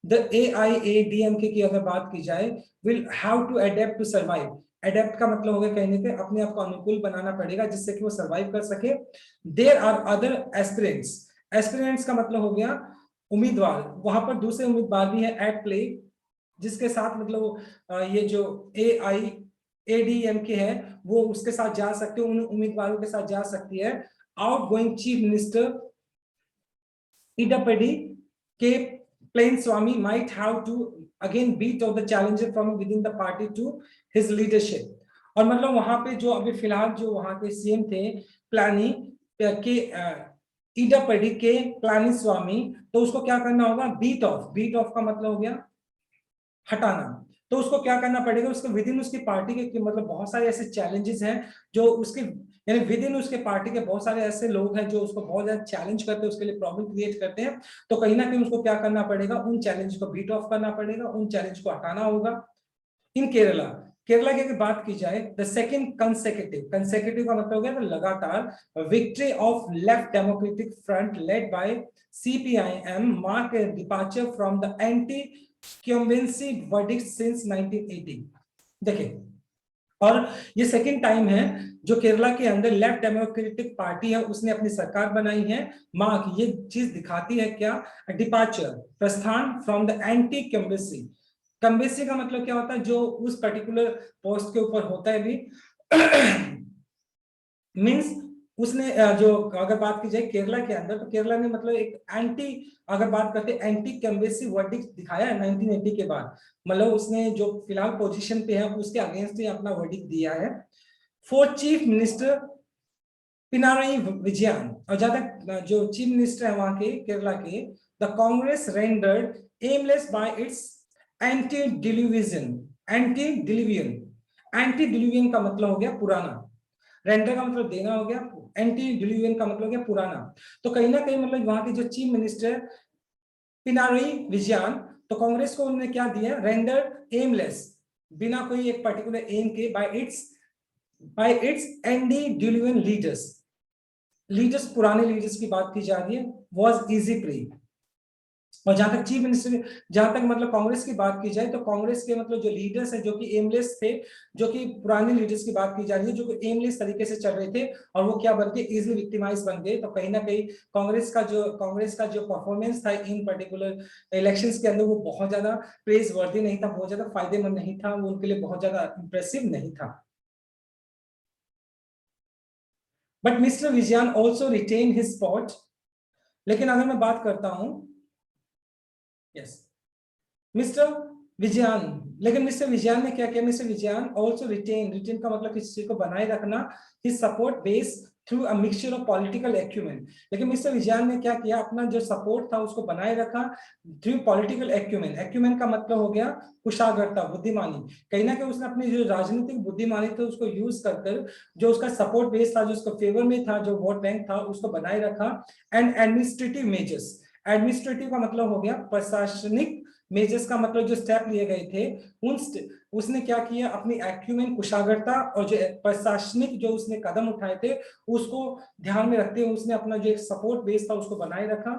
Speaker 1: द एआईएडीएमके की अगर बात की जाए, will have to adapt to survive. Adapt का मतलब हो गया कहने के अपने आप को अनुकूल बनाना पड़ेगा जिससे कि वो सर्वाइव कर सके। There are other aspirants, aspirants का मतलब हो गया उम्मीदवार, वहां पर दूसरे उम्मीदवार भी है एट प्ले, जिसके साथ मतलब ये जो एडीएमके है वो उसके साथ जा सकते हो, उन उम्मीदवारों के साथ जा सकती है। Outgoing chief minister Edappadi K Palaniswami might have to again beat out the challenger from within the party to his leadership। और मतलब वहां पे जो अभी फिलहाल जो वहां के सीएम थे प्लानी के इडापडी के प्लानी स्वामी, तो उसको क्या करना होगा, बीट ऑफ का मतलब हो गया हटाना। तो उसको क्या करना पड़ेगा, उसके विद इन उसकी पार्टी के मतलब बहुत सारे ऐसे चैलेंजेस हैं जो उसके यानी विद इन उसके पार्टी के बहुत सारे ऐसे लोग हैं जो उसको बहुत ज्यादा चैलेंज करते हैं, उसके लिए प्रॉब्लम क्रिएट करते हैं। तो कहीं ना कहीं उसको क्या करना पड़ेगा, उन चैलेंज को बीट ऑफ करना पड़ेगा, उन चैलेंज को हटाना होगा। इन केरला केरला की अगर बात की जाए, द सेकंड कंसेक्यूटिव, कंसेक्यूटिव का मतलब हो गया तो लगातार, victory of left democratic front led by CPIM mark a departure from the anti incumbency verdict since 1980। देखिए, और ये सेकंड टाइम है जो केरला के अंदर लेफ्ट डेमोक्रेटिक पार्टी है उसने अपनी सरकार बनाई है। मार्क, ये चीज दिखाती है क्या, डिपार्चर, प्रस्थान, फ्रॉम द एंटी कम्बेसी। कम्बेसी का मतलब क्या होता है, जो उस पर्टिकुलर पोस्ट के ऊपर होता है भी मीन्स उसने जो, अगर बात की जाए केरला के अंदर, तो केरला ने मतलब एक एंटी, अगर बात करते हैं एंटी कम्बेसी वर्डिक्ट दिखाया है 1980 के बाद, मतलब उसने जो फिलहाल पोजीशन पे है उसके अगेंस्ट ही अपना वर्डिक्ट दिया है। Fourth chief minister Pinarayi Vijayan, और जहां तक जो चीफ मिनिस्टर है वहां के केरला के, the Congress rendered aimless by its antediluvian, antediluvian, antediluvian का मतलब हो गया पुराना, रेंडर का मतलब देना हो गया, एंटी डिलीवियन का मतलब हो गया पुराना। तो कहीं ना कहीं मतलब वहां के जो चीफ मिनिस्टर पिनाराई विजयन, तो कांग्रेस को उन्होंने क्या दिया, रेंडर एमलेस, बिना कोई एक पर्टिकुलर एम के, by its antediluvian leaders, leaders पुराने लीडर्स की बात की जा रही है, वाज इजी प्री। और जहां तक चीफ मिनिस्टर, जहां तक मतलब कांग्रेस की बात की जाए, तो कांग्रेस के मतलब जो लीडर्स हैं जो कि एमलेस थे, जो कि पुराने लीडर्स की बात की जा रही है, जो कि एमलेस तरीके से चल रहे थे, और वो क्या बन के इजिली विक्टिमाइज बन गए। तो कहीं ना कहीं कांग्रेस का जो परफॉर्मेंस था इन पर्टिकुलर इलेक्शंस के अंदर, वो बहुत ज्यादा प्रेज वर्दी नहीं था, बहुत ज्यादा फायदेमंद नहीं था, वो उनके लिए बहुत ज्यादा इंप्रेसिव नहीं था। But mister Vijayan also retain his spot. लेकिन अगर मैं बात करता हूं, यस, मिस्टर विजयन, लेकिन मिस्टर विजयन ने क्या किया, mister Vijayan also retain, retain का मतलब किसी चीज को बनाए रखना, his support base through a mixture of political acumen. लेकिन मिस्टर विजयन ने क्या किया, अपना जो सपोर्ट था उसको बनाए रखा थ्रू पॉलिटिकल एक्यूमेन। एक्यूमेन का मतलब हो गया कुशाग्रता, बुद्धिमानी। कहीं ना कहीं उसने अपनी जो राजनीतिक बुद्धिमानी थी उसको यूज कर जो उसका सपोर्ट बेस था, जो उसका फेवर में था, जो वोट बैंक था, उसको बनाए रखा। एंड एडमिनिस्ट्रेटिव मेजर्स, एडमिनिस्ट्रेटिव का मतलब हो गया प्रशासनिक, मेजर्स का मतलब जो स्टेप लिए गए थे, उसने क्या किया, अपनी एक्यूमेन, कुशाग्रता, और जो प्रशासनिक जो उसने कदम उठाए थे उसको ध्यान में रखते हुए उसने अपना जो एक सपोर्ट बेस था उसको बनाए रखा।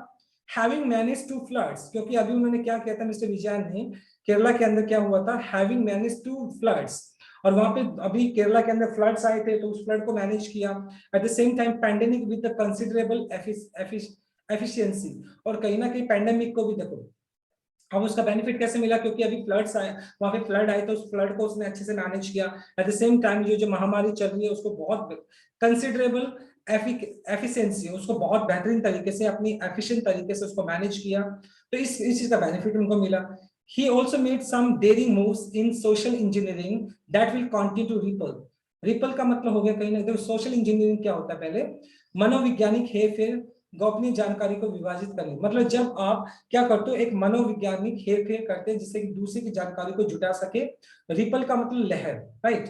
Speaker 1: हैविंग मैनेज टू फ्लड्स, क्योंकि अभी उन्होंने क्या किया था मिस्टर विजयन ने, केरला के अंदर क्या हुआ था, हैविंग मैनेज टू फ्लड्स, और वहां पे अभी केरला के अंदर फ्लड्स आए थे तो उस फ्लड को मैनेज किया। At the same time pandemic with the considerable efficiency, और कहीं ना कहीं पैंडेमिक को भी देखो, अब उसका बेनिफिट कैसे मिला, क्योंकि अभी फ्लड्स आए, वहां पे फ्लड आए तो उस फ्लड को उसने अच्छे से मैनेज किया। एट द सेम टाइम जो महामारी चल रही है उसको बहुत कंसिडरेबल एफिशिएंसी, उसको बहुत बेहतरीन तरीके से, अपनी एफिशिएंट तरीके से उसको मैनेज किया, तो इस चीज का बेनिफिट उनको मिला। He also made some daring moves in social engineering that will continue to ripple. Ripple का मतलब हो गया कहीं ना कहीं, सोशल इंजीनियरिंग क्या होता है, पहले मनोवैज्ञानिक हेरफेर, गोपनीय जानकारी को विभाजित करने, मतलब जब आप क्या करते हो, एक मनोवैज्ञानिक हेरफेर करते हैं जिससे कि दूसरे की जानकारी को जुटा सके। रिपल का मतलब लहर, राइट।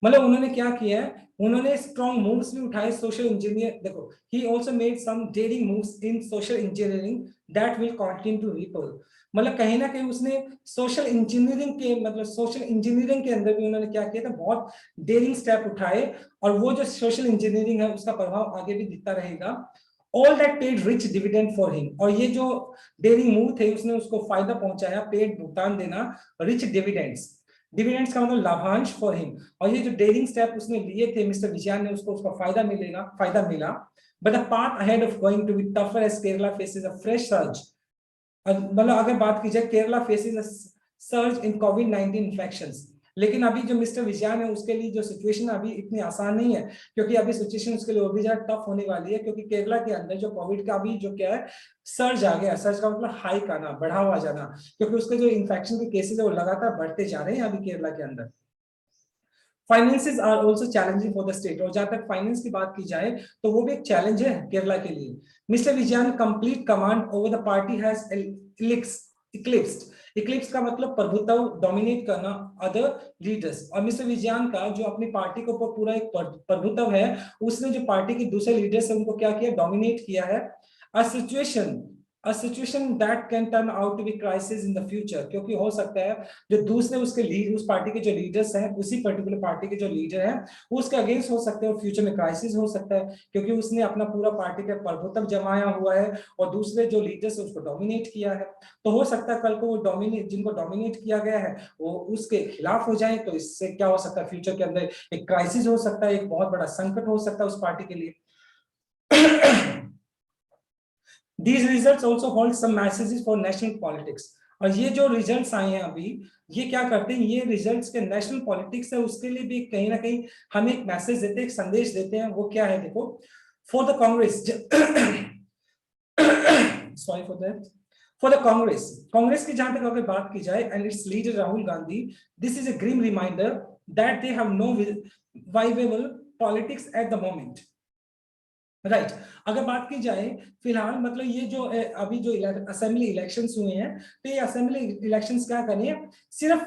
Speaker 1: मतलब उन्होंने क्या किया है, उन्होंने स्ट्रॉन्ग मूव्स भी उठाए सोशल इंजीनियर, देखो, he also made some daring moves in social engineering that will continue to ripple. मतलब कहीं ना कहीं उसने सोशल इंजीनियरिंग के, मतलब सोशल इंजीनियरिंग के अंदर भी उन्होंने क्या किया था, बहुत डेयरिंग स्टेप उठाए, और वो जो सोशल इंजीनियरिंग है उसका प्रभाव आगे भी दिखता रहेगा। All that paid rich dividend for him, और ये जो डेयरिंग मूव थे उसने उसको फायदा पहुंचाया, पेड भुगतान देना, रिच डिविडेंड्स, डिविडेंड्स का मतलब लाभांश फॉर हिम। और ये जो डेयरिंग स्टेप उसने लिए थे मिस्टर विजयन ने, उसको उसका फायदा मिला। But the path ahead of going to be tougher as Kerala faces a fresh surge. मतलब अगर बात की जाए, Kerala faces a surge in कोविड-19 इन्फेक्शंस, लेकिन अभी जो मिस्टर विजयन है उसके लिए जो सिचुएशन अभी इतनी आसान नहीं है, क्योंकि अभी सिचुएशन उसके लिए और भी ज्यादा टफ होने वाली है, क्योंकि केरला के अंदर जो कोविड का अभी जो क्या है, सर्ज आ गया। सर्ज का मतलब हाइक आना, बढ़ावा जाना, क्योंकि उसके जो इन्फेक्शन के केसेस है वो लगातार बढ़ते जा रहे हैं अभी केरला के अंदर। Finances are also challenging for the state, और जहां तक फाइनेंस की बात की जाए तो वो भी एक चैलेंज है केरला के लिए। Mister Vijayan complete command over the party has eclipsed, Eclipse का मतलब प्रभुत्व, डोमिनेट करना अदर लीडर्स, और मिस्टर विजयन का जो अपनी पार्टी को पूरा एक प्रभुत्व है, उसने जो पार्टी के दूसरे लीडर्स है उनको क्या किया, डोमिनेट किया है। A situation a situation that can turn out to be crisis in the future, क्योंकि हो सकता है जो दूसरे उसके लीड उस पार्टी के जो लीडर्स हैं, उसी पर्टिकुलर पार्टी के जो लीडर हैं, वो उसके अगेंस्ट हो सकते हैं और फ्यूचर में क्राइसिस हो सकता है, क्योंकि उसने अपना पूरा पार्टी का प्रभुत्व जमाया हुआ है और दूसरे जो लीडर्स उसको डोमिनेट किया है। तो हो सकता है कल को वो जिनको डोमिनेट किया गया है वो उसके खिलाफ हो जाए, तो इससे क्या हो सकता है, फ्यूचर के अंदर एक क्राइसिस हो सकता है, एक बहुत बड़ा संकट हो सकता है उस पार्टी के लिए। These results also hold some messages for national politics. और ये जो रिजल्ट्स आए हैं अभी, ये क्या करते हैं, ये रिजल्ट्स के नेशनल पॉलिटिक्स है उसके लिए भी कहीं ना कहीं हमें एक मैसेज देते हैं, एक संदेश देते हैं। वो क्या है, देखो, for the Congress, sorry for that, for the Congress, Congress की जहां तक अगर बात की जाए and its leader Rahul Gandhi, this is a grim reminder that they have no viable politics at the moment. Right अगर बात की जाए फिलहाल, मतलब ये जो अभी जो असेंबली इलेक्शंस हुए हैं, तो ये असेंबली इलेक्शंस क्या कर रही है, सिर्फ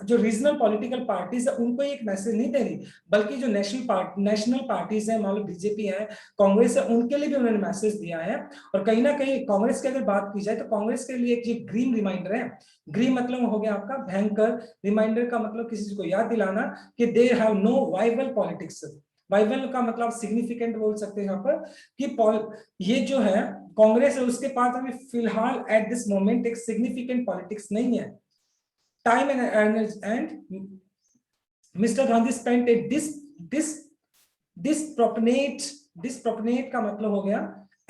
Speaker 1: जो रीजनल पॉलिटिकल पार्टीज है उनको एक मैसेज नहीं दे रही, बल्कि जो नेशनल पार्टीज है, मान लो बीजेपी है, कांग्रेस है, उनके लिए भी उन्होंने मैसेज दिया है। और कहीं ना कहीं कांग्रेस की अगर बात की जाए तो कांग्रेस के लिए एक ग्रीन रिमाइंडर है। ग्रीन मतलब हो गया आपका भयंकर, रिमाइंडर का मतलब किसी को याद दिलाना कि they have no viable politics. Viable का मतलब सिग्निफिकेंट बोल सकते हैं यहाँ पर कि ये जो है कांग्रेस है उसके पास अभी फिलहाल एट दिस मोमेंट एक सिग्निफिकेंट पॉलिटिक्स नहीं है। Time and mister Gandhi spent A disproportionate का मतलब हो गया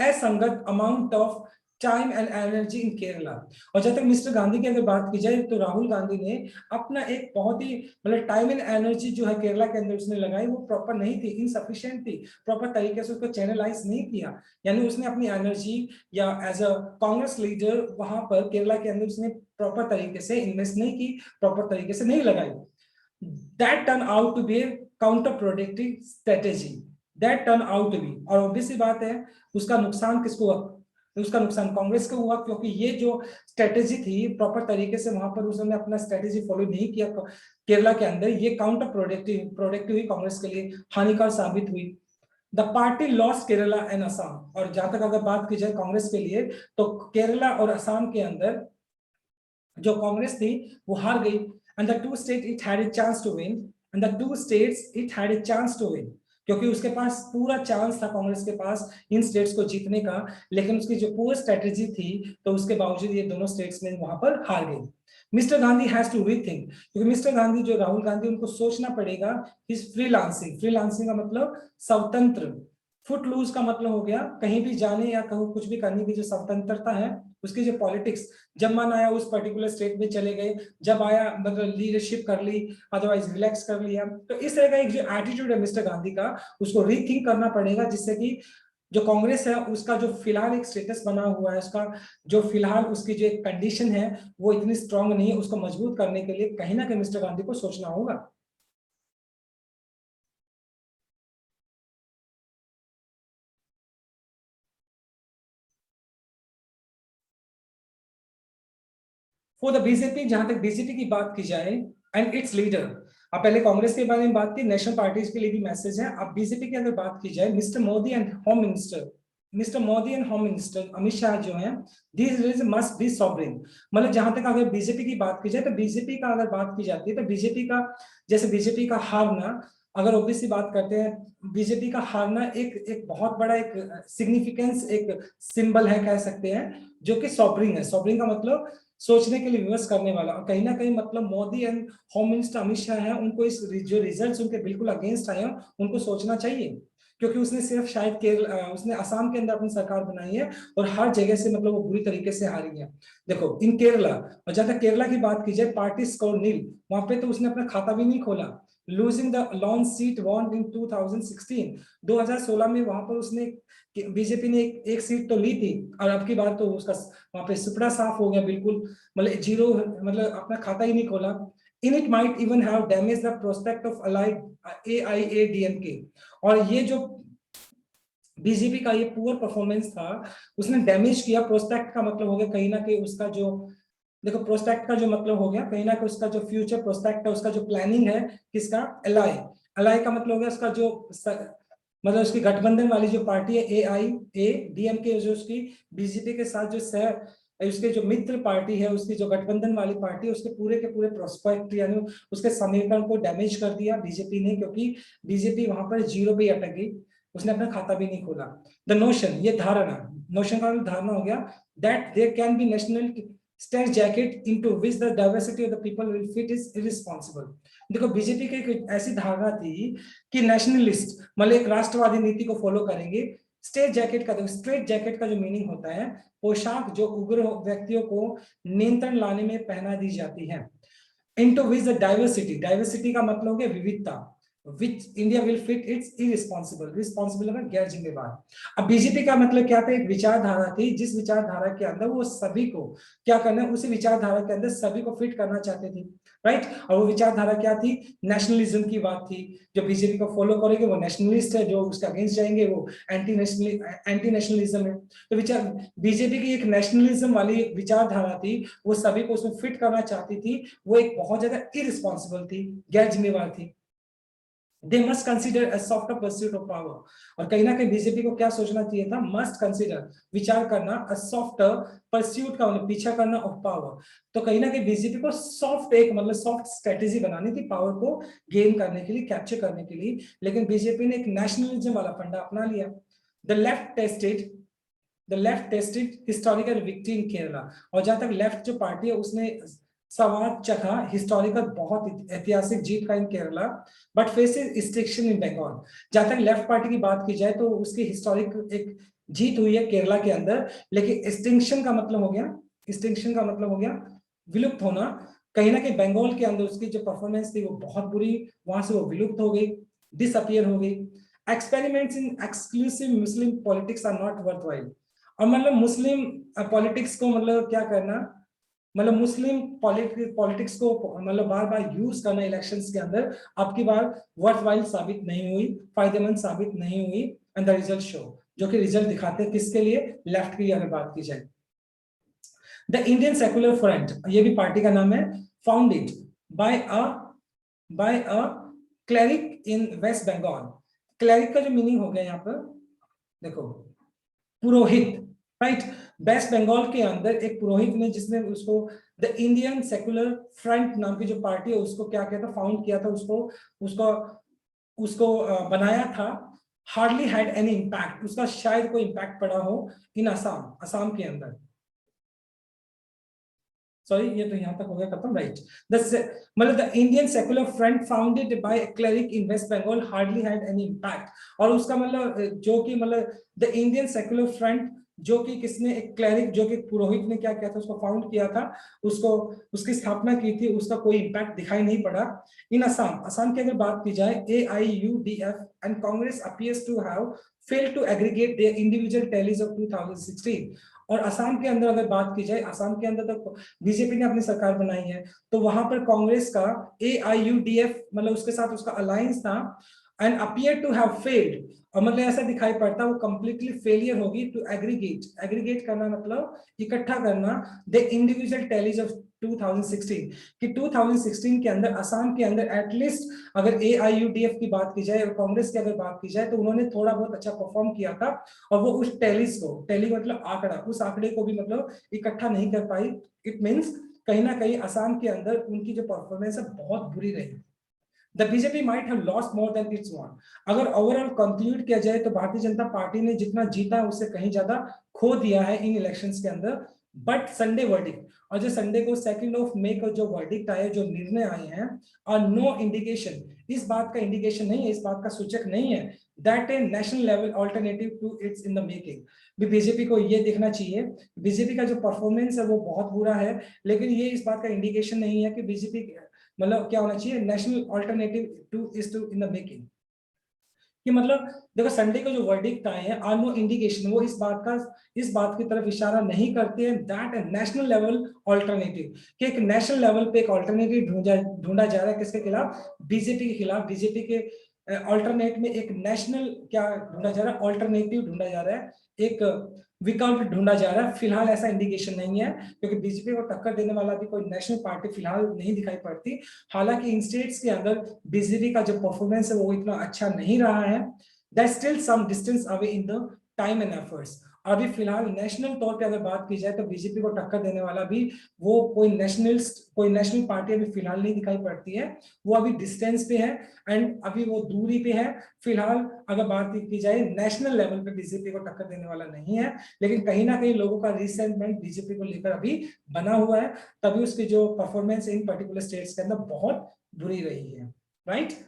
Speaker 1: असंगत amount of time and energy in Kerala. और जब तक मिस्टर गांधी की अगर बात की जाए तो राहुल गांधी ने अपना एक बहुत ही मतलब टाइम एंड एनर्जी जो है केरला के अंदर उसने लगाई, वो प्रॉपर नहीं थी, इनसफिशिएंट थी, प्रॉपर तरीके से उसको चैनलाइज नहीं किया। यानी उसने अपनी एनर्जी या एज अ कांग्रेस लीडर वहां पर केरला के अंदर उसने प्रॉपर तरीके से इन्वेस्ट नहीं की, प्रॉपर तरीके से नहीं लगाई। That turn out to be counter productive strategy, that turn out to be. और ऑब्वियसली बात है उसका नुकसान किसको हुआ, उसका नुकसान कांग्रेस को हुआ, क्योंकि ये जो स्ट्रेटेजी थी प्रॉपर तरीके से वहां पर उसने अपना स्ट्रेटेजी फॉलो नहीं किया केरला के अंदर, ये काउंटर प्रोडक्टिव हुई, कांग्रेस के लिए हानिकार साबित हुई। The party lost Kerala and Assam. और जहां तक अगर बात की जाए कांग्रेस के लिए, तो केरला और असम के अंदर जो कांग्रेस थी वो हार गई। And the two state it had a chance to win, and the two states it had a chance to win, क्योंकि उसके पास पूरा चांस था कांग्रेस के पास इन स्टेट्स को जीतने का, लेकिन उसकी जो पूरी स्ट्रेटेजी थी तो उसके बावजूद ये दोनों स्टेट्स में वहां पर हार गई। Mister Gandhi has to rethink, क्योंकि मिस्टर गांधी जो राहुल गांधी उनको सोचना पड़ेगा इस फ्रीलांसिंग का मतलब स्वतंत्र, फुट लूज का मतलब हो गया कहीं भी जाने या कहूँ कुछ भी करने की जो स्वतंत्रता है, उसकी जो पॉलिटिक्स, जब मन आया उस पर्टिकुलर स्टेट में चले गए, जब आया मतलब लीडरशिप कर ली, अदरवाइज रिलैक्स कर लिया। तो इस तरह का एक जो एटीट्यूड है मिस्टर गांधी का, उसको रीथिंक करना पड़ेगा, जिससे कि जो कांग्रेस है उसका जो फिलहाल एक स्टेटस बना हुआ है, उसका जो फिलहाल उसकी जो एक कंडीशन है वो इतनी स्ट्रांग नहीं है, उसको मजबूत करने के लिए कहीं ना कहीं मिस्टर गांधी को सोचना होगा। फॉर द बीजेपी, जहां तक बीजेपी की बात की जाए एंड इट्स लीडर, अब पहले कांग्रेस के बारे में बात की, नेशनल पार्टीज के लिए भी मैसेज है। अब बीजेपी की अगर बात की जाए, mister Modi and home minister Amit Shah जो है, दिस मस्ट बी सॉवरेन। मतलब जहां तक अगर बीजेपी की बात की जाए तो बीजेपी का अगर बात की जाती है तो बीजेपी का, जैसे बीजेपी का हारना, अगर ओबीसी बात करते हैं, बीजेपी का हारना एक एक बहुत बड़ा एक सिग्निफिकेंस, एक सिंबल है कह सकते हैं, जो कि सॉवरिंग है। सॉवरिंग का मतलब सोचने के लिए विवश करने वाला, और कहीं ना कहीं मतलब Modi and home minister Amit Shah है, उनको इस जो रिजल्ट्स उनके बिल्कुल अगेंस्ट आए हैं उनको सोचना चाहिए, क्योंकि उसने सिर्फ शायद उसने असम के अंदर अपनी सरकार बनाई है और हर जगह से मतलब वो बुरी तरीके से हारी है। देखो इन केरला, और जहां तक केरला की बात की जाए, पार्टी स्कोर नील, वहां पे तो उसने अपना खाता भी नहीं खोला, losing the launch seat von इन 2016, 2016 में वहां पर उसने बीजेपी ने एक सीट तो ली थी, और अब की बार तो उसका वहां पे सुपड़ा साफ हो गया बिल्कुल, मतलब जीरो, मतलब अपना खाता ही नहीं खोला। In it might even have damage the prospect of allied AIADMK। और ये जो बीजेपी का ये पुअर परफॉर्मेंस था, उसने डैमेज किया प्रोस्पेक्ट का मतलब हो गया कहीं ना कहीं उसका जो, देखो प्रोस्पेक्ट का जो मतलब हो गया कहीं ना कहीं उसका जो फ्यूचर प्रोस्पेक्ट है, उसका जो प्लानिंग है किसका, एलआई, एलआई का मतलब हो गया उसका जो मतलब उसकी गठबंधन वाली जो पार्टी है AIADMK, जो उसकी बीजेपी के साथ जो उसके जो मित्र पार्टी है, उसकी जो गठबंधन वाली पार्टी है, उसके पूरे के पूरे प्रोस्पेक्ट यानी उसके समीकरण को डैमेज कर दिया बीजेपी ने, क्योंकि बीजेपी वहां पर जीरो पे अटक गई, उसने अपना खाता भी नहीं खोला। द नोशन, ये धारणा, नोशन का धारणा हो गया, that there can be national state jacket into which the diversity of the people will fit is irresponsible. देखो बीजेपी की एक ऐसी धारणा थी कि नेशनलिस्ट मतलब एक राष्ट्रवादी नीति को फॉलो करेंगे। स्टेट जैकेट का, स्ट्रेट जैकेट का जो मीनिंग होता है पोशाक जो उग्र व्यक्तियों को नियंत्रण लाने में पहना दी जाती है। Into which the diversity, diversity का मतलब हो गया विविधता, which India will fit it's irresponsible, responsible मतलब गैर जिम्मेवार। अब बीजेपी का मतलब क्या था, एक विचारधारा थी जिस विचारधारा के अंदर वो सभी को क्या करना है, उसी विचारधारा के अंदर सभी को फिट करना चाहते थे, राइट। और वो विचारधारा क्या थी, नेशनलिज्म की बात थी। जो बीजेपी को फॉलो करेंगे वो नेशनलिस्ट है, जो उसके अगेंस्ट जाएंगे वो एंटी नेशनलिज्म है। तो विचार बीजेपी की एक नेशनलिज्म वाली विचारधारा थी, वो सभी को उसमें फिट करना चाहती थी, वो एक बहुत ज्यादा इररिस्पांसिबल थी, गैर जिम्मेवार थी। They must consider a soft pursuit of power. और कहीं ना कहीं बीजेपी को क्या सोचना चाहिए था, मस्ट कंसिडर विचार करना, अ सॉफ्ट परस्यूट का मतलब पीछा करना ऑफ पावर। तो कहीं ना कहीं बीजेपी को सॉफ्ट एक मतलब सॉफ्ट स्ट्रेटेजी बनानी थी पावर को गेन करने के लिए, कैप्चर करने के लिए, लेकिन बीजेपी ने एक नेशनलिज्म वाला फंडा अपना लिया। The left tested the left tested historical victory in Kerala. और जहां तक लेफ्ट जो पार्टी है उसने स्वाद चखा हिस्टोरिकल बहुत ऐतिहासिक जीत का in Kerala, but faces restriction in Bengal. जहां तक लेफ्ट पार्टी की बात की जाए तो उसकी हिस्टोरिक एक जीत हुई है केरला के अंदर, लेकिन एक्सटिंक्शन का मतलब हो गया, एक्सटिंक्शन का मतलब हो गया विलुप्त होना। कहीं ना कहीं बंगाल के अंदर उसकी जो परफॉर्मेंस थी वो बहुत बुरी, वहां से वो विलुप्त हो गई, डिसअपियर हो गई। Experiments in exclusive Muslim politics are not worthwhile. और मतलब मुस्लिम पॉलिटिक्स को मतलब क्या करना, मतलब मुस्लिम पॉलिटिक्स को मतलब बार बार यूज करना इलेक्शंस के अंदर, आपकी बार वर्थवाइल साबित नहीं हुई, फायदेमंद साबित नहीं हुई। एंड द रिजल्ट शो, जो कि रिजल्ट दिखाते हैं किसके लिए, लेफ्ट की अगर बात की जाए। द इंडियन सेकुलर फ्रंट, ये भी पार्टी का नाम है, founded by a cleric in West Bengal. Cleric का जो मीनिंग हो गया यहाँ पर देखो, पुरोहित, राइट। वेस्ट बंगाल के अंदर एक पुरोहित ने, जिसने उसको द इंडियन सेकुलर फ्रंट नाम की जो पार्टी है उसको क्या किया था, फाउंड किया था, उसको उसको उसको बनाया था। हार्डली हैड एनी इम्पैक्ट, उसका शायद कोई इम्पैक्ट पड़ा हो इन असम, असम के अंदर। सॉरी, ये तो यहां तक हो गया खत्म, राइट। मतलब the Indian secular front founded by cleric in West Bengal hardly had any impact. और उसका मतलब जो कि मतलब द इंडियन सेकुलर फ्रंट, जो कि किसने, एक क्लेरिक जो कि पुरोहित ने क्या किया था, उसको फाउंड किया था, उसको उसकी स्थापना की थी, उसका कोई इम्पैक्ट दिखाई नहीं पड़ा इन असम। असम की अगर बात की जाए, AIUDF and Congress appears to have failed to aggregate their individual tallies of 2016। और असम के अंदर अगर बात की जाए, असम के अंदर तो बीजेपी ने अपनी सरकार बनाई है, तो वहां पर कांग्रेस का AIUDF मतलब उसके साथ उसका अलायंस था, and appear to have failed. और मतलब ऐसा दिखाई पड़ता वो कंप्लीटली फेलियर होगी टू एग्रीगेट, एग्रीगेट करना मतलब इकट्ठा करना, द इंडिविजुअल टैलीज ऑफ 2016। कि 2016 के अंदर असम के अंदर एटलीस्ट अगर AIUDF की बात की जाए और कांग्रेस की अगर बात की जाए तो उन्होंने थोड़ा बहुत अच्छा परफॉर्म किया था, और वो उस टैलीज को, टैली मतलब आंकड़ा, उस आंकड़े को भी मतलब इकट्ठा नहीं कर पाई। इट मीन्स कहीं ना कहीं असम के अंदर उनकी जो परफॉर्मेंस है बहुत बुरी रही। The BJP might have lost more than its won. अगर ओवरऑल कंक्लूड किया जाए तो भारतीय जनता पार्टी ने जितना जीता उससे कहीं ज्यादा खो दिया है इन इलेक्शंस के अंदर। बट संडे वर्डिक्ट, और जो संडे को 2 को जो वर्डिक्ट आए, जो निर्णय आए हैं, और नो इंडिकेशन, इस बात का इंडिकेशन नहीं है, इस बात का सूचक नहीं है that a national level alternative to it's in the making. भी बीजेपी को ये देखना चाहिए, बीजेपी का जो परफॉर्मेंस है वो बहुत बुरा है, लेकिन ये इस बात का इंडिकेशन नहीं है कि बीजेपी मतलब क्या होना चाहिए, national alternative to is to in the making. कि मतलब देखो संडे को जो वर्डिक्ट आए हैं आर नो इंडिकेशन, वो इस बात की तरफ इशारा नहीं करते हैं दैट नेशनल लेवल ऑल्टरनेटिव, कि एक नेशनल लेवल पे एक ऑल्टरनेटिव ढूंढा जा रहा है, किसके खिलाफ, बीजेपी के खिलाफ। बीजेपी के ऑल्टरनेट में एक नेशनल क्या ढूंढा जा रहा है, ऑल्टरनेटिव ढूंढा जा रहा है, एक विकल्प ढूंढा जा रहा है। फिलहाल ऐसा इंडिकेशन नहीं है, क्योंकि बीजेपी को टक्कर देने वाला भी कोई नेशनल पार्टी फिलहाल नहीं दिखाई पड़ती। हालांकि इन स्टेट्स के अंदर बीजेपी का जो परफॉर्मेंस है वो इतना अच्छा नहीं रहा है, That's still some distance away in the time and efforts. अभी फिलहाल नेशनल तौर पे अगर बात की जाए तो बीजेपी को टक्कर देने वाला भी वो कोई नेशनल पार्टी अभी फिलहाल नहीं दिखाई पड़ती है, वो अभी डिस्टेंस पे है एंड अभी वो दूरी पे है। फिलहाल अगर बात की जाए नेशनल लेवल पे बीजेपी को टक्कर देने वाला नहीं है, लेकिन कहीं ना कहीं लोगों का रिसेंटमेंट बीजेपी को लेकर अभी बना हुआ है, तभी उसकी जो परफॉर्मेंस इन पर्टिकुलर स्टेट्स के अंदर बहुत बुरी रही है, right.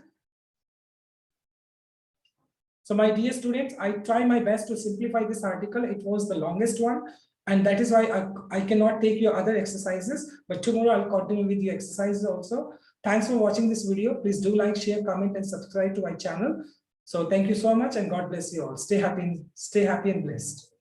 Speaker 1: So my dear students, I try my best to simplify this article. It was the longest one, and that is why I cannot take your other exercises, but tomorrow I'll continue with your exercises also. Thanks for watching this video. Please do like, share, comment, and subscribe to my channel. So thank you so much, and God bless you all. Stay happy and blessed.